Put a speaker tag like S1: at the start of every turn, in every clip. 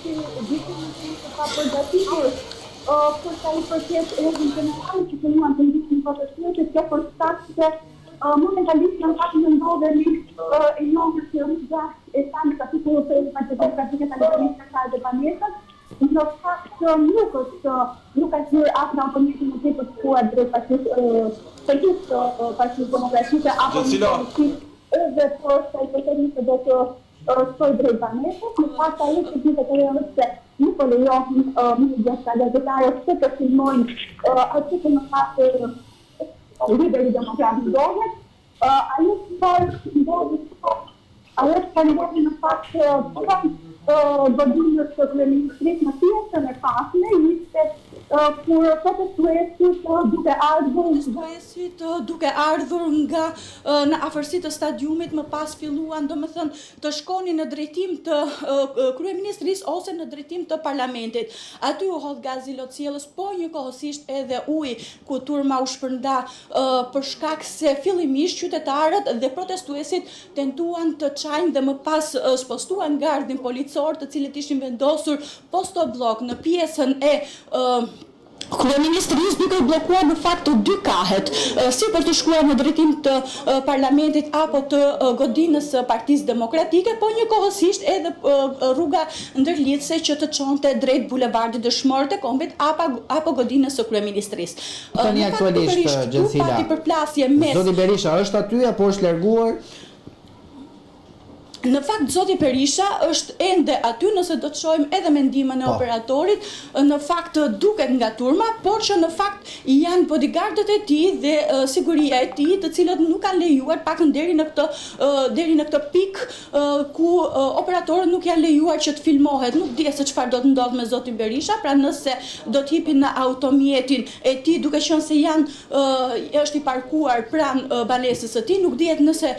S1: që gjithë të ka përgatitur për sa i përket rrugën generale që filluan të ndihnin protestuesit, kjo për shkak se momentalisht janë pak ndodheni e njohur që rruga e tani kapitullu të Partijës Demokratike Talibaniste ka dhe banesës, në fakt nuk është asnjë oponent më tepër të shkuar drejt Partijës Demokratike apo edhe për sa i përket se do të shkoj drejt banesës, në fakt ajo që gjithë të rejën se nuk po lejohin media gazetare që të filmojnë atë që në fakt lideri demokrat ndodhet, ajo që ndodhi në fakt godinës të kryeministrit në pjesën e pasme ishte kur protestuesit
S2: duke ardhur nga në afërsi të stadiumit më pas filluan të shkonin në drejtim të kryeministrisë ose në drejtim të parlamentit. Aty u hodh gazi lotësielës, po njëkohësisht edhe uji ku turma u shpërnda për shkak se fillimisht qytetarët dhe protestuesit tentuan të çajnë dhe më pas spostuan gardin policor, të cilët ishin vendosur postoblok në pjesën e kryeministrisë, duke bllokuar në fakt të dy kahet, si për të shkuar në drejtim të parlamentit apo të godinës së Partisë Demokratike, po njëkohësisht edhe rruga ndërlidhse që të çonte drejt bulevardit Dëshmorët e Kombit apo godinës së kryeministrisë.
S3: Tani aktualisht Gjensila, zoti Berisha është aty apo është larguar?
S2: Në fakt, zoti Berisha është ende aty, nëse do të shohim edhe mendimin e operatorit, në fakt duket nga turma, por që në fakt janë bodyguardët e tij dhe siguria e tij, të cilët nuk kanë lejuar paktën deri në këtë pikë ku operatorët nuk janë lejuar që të filmohet. Nuk di se çfarë do të ndodhë me zotin Berisha, pra nëse do të hipin në automjetin e tij, duke qenë se është i parkuar pranë banesës së tij, nuk dihet nëse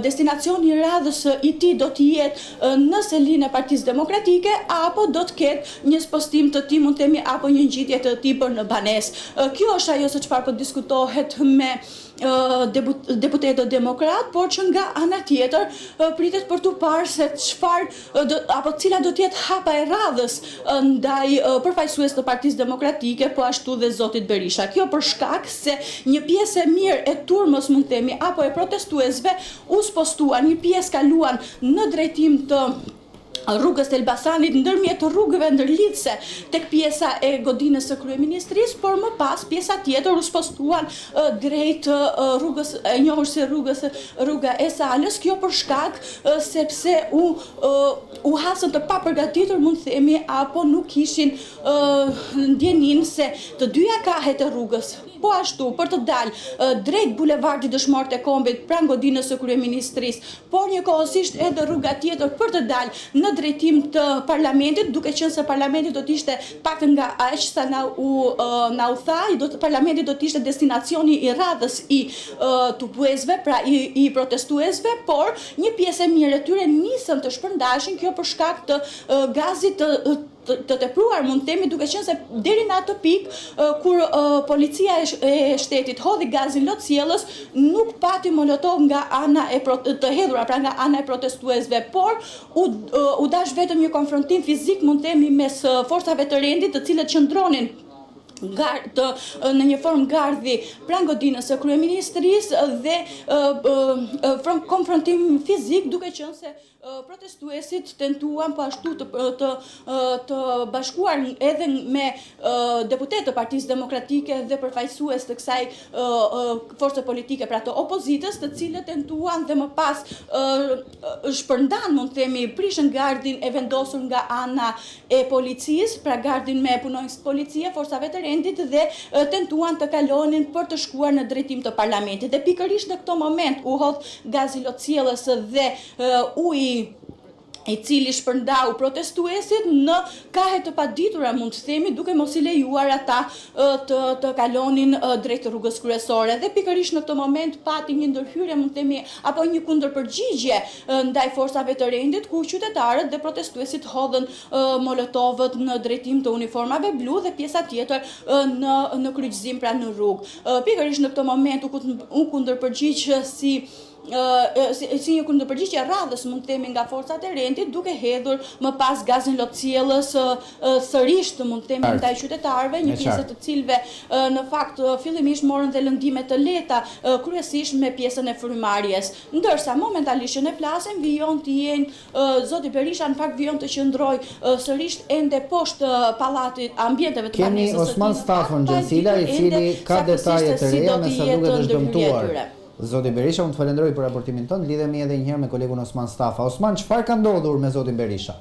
S2: destinacioni i radhës i do të jetë në selinë e Partisë Demokratike apo do të ketë një spostim të tij, mund të themi, apo një ngjitje të tij për në banesë. Kjo është ajo se çfarë po diskutohet me deputetët demokrat, por që nga ana tjetër pritet për të parë se apo cila do të jetë hapa e radhës ndaj përfaqësues të Partisë Demokratike, po ashtu dhe zotit Berisha. Kjo për shkak se një pjesë e mirë e turmës, mund të themi, apo e protestuesve u spostuan, një pjesë kaluan në drejtim të rrugës të Elbasanit ndërmjet rrugëve ndërlidhse tek pjesa e godinës së kryeministrisë, por më pas pjesa tjetër u spostuan drejt rrugës e njohur si rruga e Salës. Kjo për shkak sepse u hasën të papërgatitur, mund të themi, apo nuk kishin ndjenin se të dyja kahet e rrugës, po ashtu për të dalë drejt bulevardit Dëshmorët e Kombit pranë godinës së kryeministrisë, por njëkohësisht edhe rruga tjetër për të dalë në drejtim të parlamentit, duke qenë se parlamenti do të ishte paktën nga aq sa na u tha, parlamenti do të ishte destinacioni i radhës i tubuesve, pra i protestuesve, por një pjesë e mirë e tyre nisën të shpërndashin, kjo për shkak të gazit të tepruar, mund të themi, duke qenë se deri në atë pikë kur policia e shtetit hodhi gazin lotësielës, nuk pati molotov nga ana të hedhura, pra nga ana e protestuesve, por u dash vetëm një konfrontim fizik, mund të themi, mes forcave të rendit, të cilët qëndronin në një formë gardhi pranë godinës së kryeministrisë dhe konfrontim fizik, duke qenë se protestuesit tentuan po ashtu të bashkuar edhe me deputetë të Partisë Demokratike dhe përfaqësues të kësaj force politike, pra të opozitës, të cilët tentuan dhe më pas shpërndan, mund të themi, prishën gardin e vendosur nga ana e policisë, pra gardin me punonjës policie, forcave të rendit, dhe tentuan të kalonin për të shkuar në drejtim të parlamentit. Dhe pikërisht në këto moment u hodh gazi lotësielës dhe uji i cili shpërndau protestuesit në kahet të paditura, mund të themi, duke mos i lejuar ata të kalonin drejt rrugës kryesore. Dhe pikërisht në këtë moment pati një ndërhyrje, mund të themi, apo një kundërpërgjigje ndaj forcave të rendit, ku qytetarët dhe protestuesit hodhën molotovët në drejtim të uniformave blu dhe pjesa tjetër në kryqëzim pra në rrugë. Pikërisht në këtë moment u kundërpërgjigj si si një kundërpërgjigje radhës mund të themi nga forcat e rendit, duke hedhur më pas gazin lotësielës sërish mund të themi ndaj qytetarëve, një pjesë të cilëve në fakt fillimisht morën dhe lëndime të lehta, kryesisht me pjesën e frymarrjes. Ndërsa momentalisht që ne flasim vijon të jenë zoti Berisha në fakt vijon të qëndroj sërish ende poshtë pallatit ambienteve të
S3: banesës. Kemi Osman Stafën Gjensila, i cili ka detaje të reja me sa duket është dëmtuar. Zoti Berisha, unë të falenderoj për raportimin tonë, lidhemi edhe njëherë me kolegun Osman Stafa. Osman, çfarë ka ndodhur me zotin Berisha?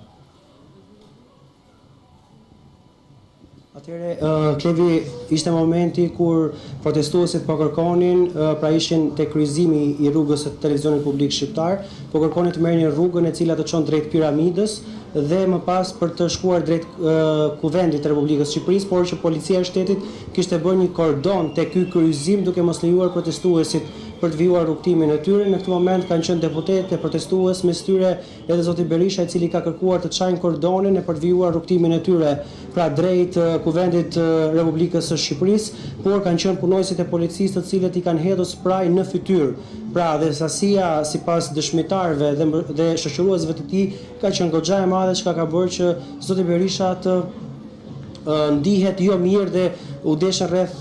S4: Atëre, Klevi, ishte momenti kur protestuesit po kërkonin, pra ishin te kryqëzimi i rrugës së televizionit publik shqiptar, po kërkonin të merrnin rrugën e cila të çon drejt piramidës dhe më pas për të shkuar drejt kuvendit të Republikës së Shqipërisë, por që policia e shtetit kishte bërë një kordon te ky kryqëzim duke mos lejuar protestuesit për të vijuar rrugtimin e tyre. Në këtë moment kanë qenë deputetë e protestues, mes tyre edhe zoti Berisha, i cili ka kërkuar të çajnë kordonin e për të vijuar rrugtimin e tyre pra drejt kuvendit të Republikës së Shqipërisë, por kanë qenë punojësit e policisë të cilët i kanë hedhur spraj në fytyrë. Pra dhe sasia sipas dëshmitarëve dhe shoqëruesve të tij ka qenë goxha e madhe çka ka bërë që zoti Berisha të ndihet jo mirë dhe u deshën rreth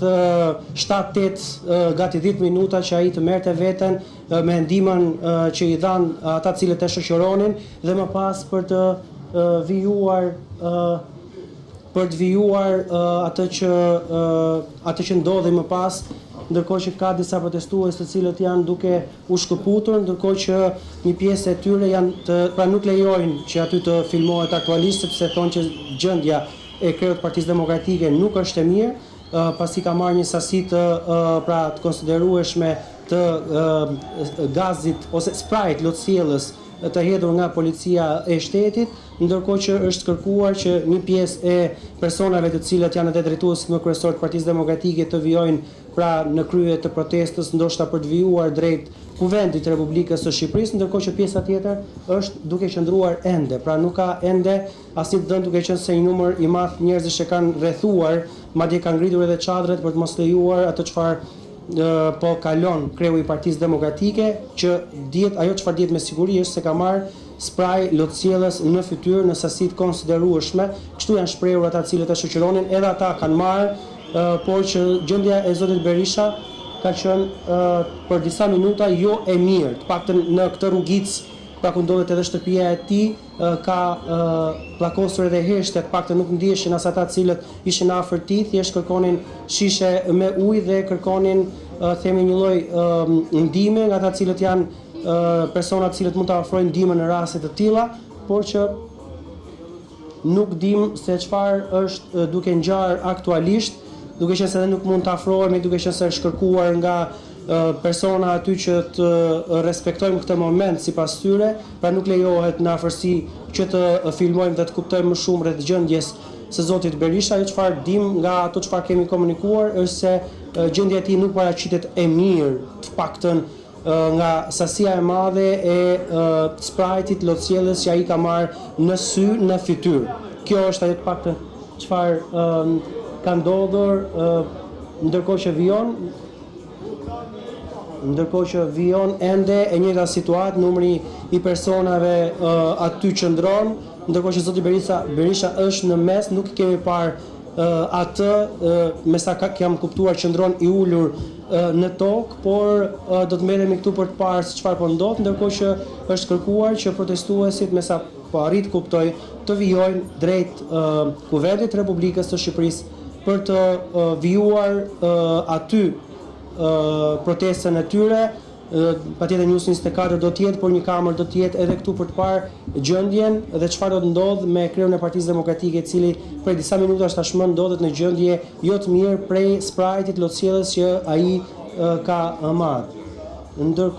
S4: 7-8 gati 10 minuta që ai të merrte veten me ndihmën që i dhan ata cilët e shoqëronin dhe më pas për të vijuar atë që ndodhi më pas, ndërkohë që ka disa protestues të cilët janë duke u shkëputur, ndërkohë që një pjesë e tyre pra nuk lejojnë që aty të filmohet aktualisht sepse thonë që gjendja e krejut Partisë Demokratike nuk është e mirë, pasi ka marrë një sasi të konsiderueshme të gazit ose sprajt lotësielës të hedhur nga policia e shtetit, ndërkohë që është kërkuar që një pjesë e personave të cilët janë edhe drejtues më kryesor të Partisë Demokratike të vijojnë pra në krye të protestës, ndoshta për të vijuar drejt kuvendit të Republikës së Shqipërisë, ndërkohë që pjesa tjetër është duke qëndruar ende, pra nuk ka ende asnjë dëm, duke qenë se një numër i madh njerëzish që kanë rrethuar, madje kanë ngritur edhe çadret për të mos lejuar atë çfarë po kalon kreu i Partisë Demokratike, që ajo çfarë dihet me siguri është se ka marrë spraj lotësielës në fytyrë në sasi të konsiderueshme. Kështu janë shprehur ata cilët e shoqëronin, edhe ata kanë marrë, por që gjendja e zotit Berisha ka qenë për disa minuta jo e mirë, të paktën në këtë rrugicë pra ku ndodhet edhe shtëpia e tij, ka pllakosur edhe heshte, të paktën nuk ndiheshin as ata cilët ishin afër tij, thjesht kërkonin shishe me ujë dhe kërkonin themi një lloj ndihme nga ata cilët janë persona të cilët mund të ofrojnë ndihmë në raste të tilla, por që nuk dim se çfarë është duke ngjarë aktualisht, duke qenë se edhe nuk mund të afrohemi, duke qenë se është kërkuar nga persona aty që të respektojmë këtë moment sipas tyre, pra nuk lejohet në afërsi që të filmojmë dhe të kuptojmë më shumë rreth gjendjes së zotit Berisha. Ajo çfarë dim nga ato çfarë kemi komunikuar është se gjendja e tij nuk paraqitet e mirë, të paktën nga sasia e madhe e sprajtit lotësielës që ai ka marrë në sy, në fytyrë. Kjo është ajo të paktën çfarë ka ndodhur, ndërkohë që vijon ende e njëjta situatë, numri i personave aty qëndron, ndërkohë që zoti Berisha është në mes, nuk kemi parë atë, me sa kam kuptuar qëndron i ulur në tokë, por do të merremi këtu për të parë se çfarë po ndodh, ndërkohë që është kërkuar që protestuesit, me sa po arrit kuptoj, të vijojnë drejt kuvendit të Republikës së Shqipërisë për të vijuar aty protestën e tyre. Patjetër News 24 do të jetë, por një kamerë do të jetë edhe këtu për të parë gjendjen dhe çfarë do të ndodhë me kreun e Partisë Demokratike, i cili prej disa minutash tashmë ndodhet në gjendje jo të mirë prej sprajtit lotësielës që ai ka marrë. Ndërkohë